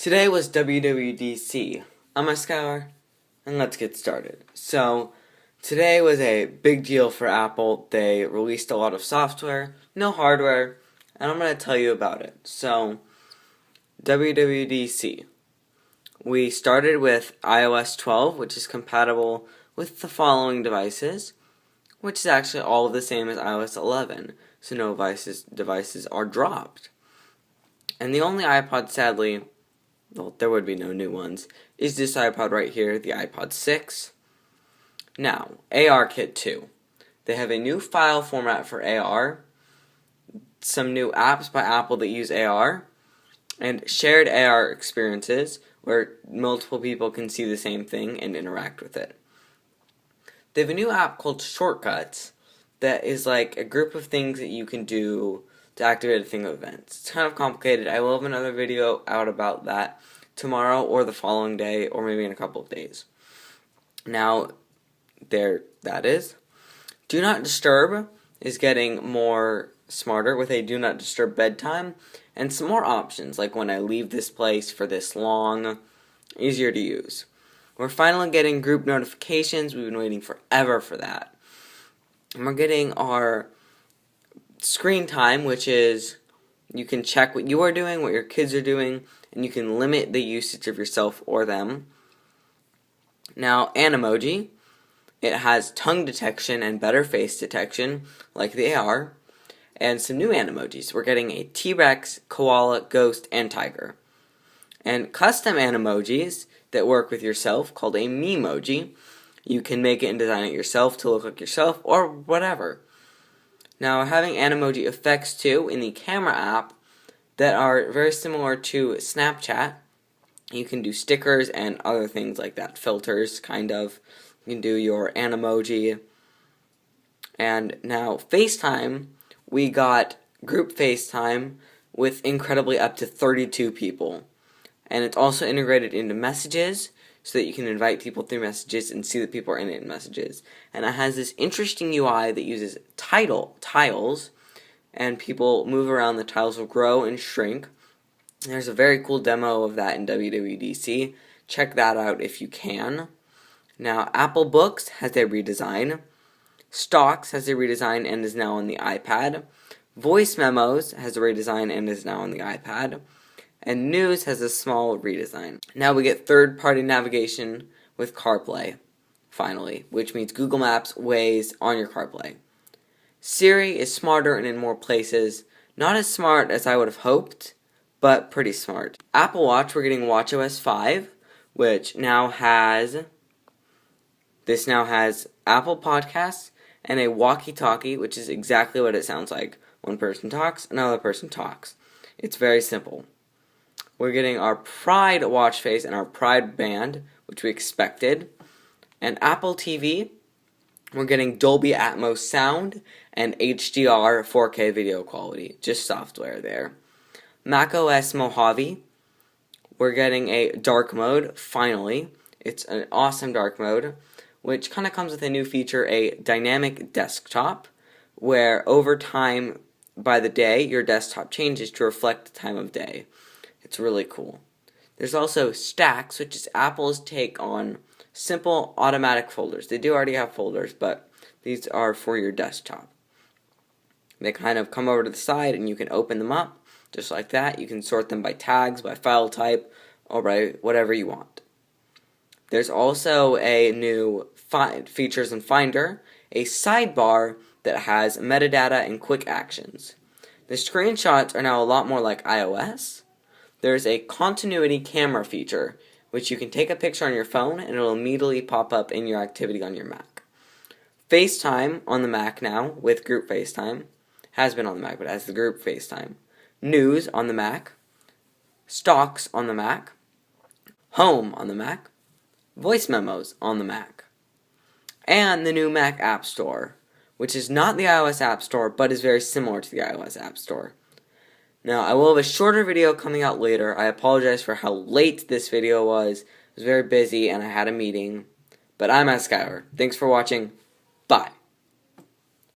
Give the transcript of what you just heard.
Today was WWDC. I'm iSkyler, and let's get started. So, today was a big deal for Apple. They released a lot of software, no hardware, and I'm going to tell you about it. So, WWDC. We started with iOS 12, which is compatible with the following devices, which is actually all the same as iOS 11, so no devices are dropped. And the only iPod, sadly, well, there would be no new ones, is this iPod right here, the iPod 6. Now, ARKit 2. They have a new file format for AR, some new apps by Apple that use AR, and shared AR experiences where multiple people can see the same thing and interact with it. They have a new app called Shortcuts that is like a group of things that you can do to activate a thing of events. It's kind of complicated. I will have another video out about that tomorrow or the following day or maybe in a couple of days. Now, there that is. Do Not Disturb is getting more smarter with a Do Not Disturb bedtime and some more options like when I leave this place for this long, easier to use. We're finally getting group notifications. We've been waiting forever for that. And we're getting our screen time, which is you can check what you are doing, what your kids are doing, and you can limit the usage of yourself or them. Now, Animoji. It has tongue detection and better face detection, like the AR, and some new Animojis. We're getting a T-Rex, koala, ghost, and tiger. And custom Animojis that work with yourself, called a Memoji. You can make it and design it yourself to look like yourself, or whatever. Now, having Animoji effects, too, in the camera app that are very similar to Snapchat. You can do stickers and other things like that, filters, kind of. You can do your Animoji. And now, FaceTime, we got group FaceTime with incredibly up to 32 people. And it's also integrated into messages, so that you can invite people through messages and see that people are in it in messages. And it has this interesting UI that uses tiles, and people move around, the tiles will grow and shrink. There's a very cool demo of that in WWDC. Check that out if you can. Now, Apple Books has a redesign. Stocks has a redesign and is now on the iPad. Voice Memos has a redesign and is now on the iPad. And News has a small redesign. Now we get third-party navigation with CarPlay, finally, which means Google Maps, Waze on your CarPlay. Siri is smarter and in more places. Not as smart as I would have hoped, but pretty smart. Apple Watch, we're getting watchOS 5, which now has Apple Podcasts and a walkie-talkie, which is exactly what it sounds like. One person talks, another person talks. It's very simple. We're getting our Pride watch face and our Pride band, which we expected. And Apple TV, we're getting Dolby Atmos sound and HDR 4K video quality. Just software there. macOS Mojave, we're getting a dark mode, finally. It's an awesome dark mode, which kind of comes with a new feature, a dynamic desktop, where over time, by the day, your desktop changes to reflect the time of day. It's really cool. There's also Stacks, which is Apple's take on simple automatic folders. They do already have folders, but these are for your desktop. They kind of come over to the side and you can open them up, just like that. You can sort them by tags, by file type, or by whatever you want. There's also a new features in Finder, a sidebar that has metadata and quick actions. The screenshots are now a lot more like iOS. There's a continuity camera feature, which you can take a picture on your phone and it will immediately pop up in your activity on your Mac. FaceTime on the Mac now, with group FaceTime. Has been on the Mac, but has the group FaceTime. News on the Mac. Stocks on the Mac. Home on the Mac. Voice Memos on the Mac. And the new Mac App Store, which is not the iOS App Store, but is very similar to the iOS App Store. Now, I will have a shorter video coming out later. I apologize for how late this video was. I was very busy and I had a meeting. But I'm iSkyler. Thanks for watching. Bye.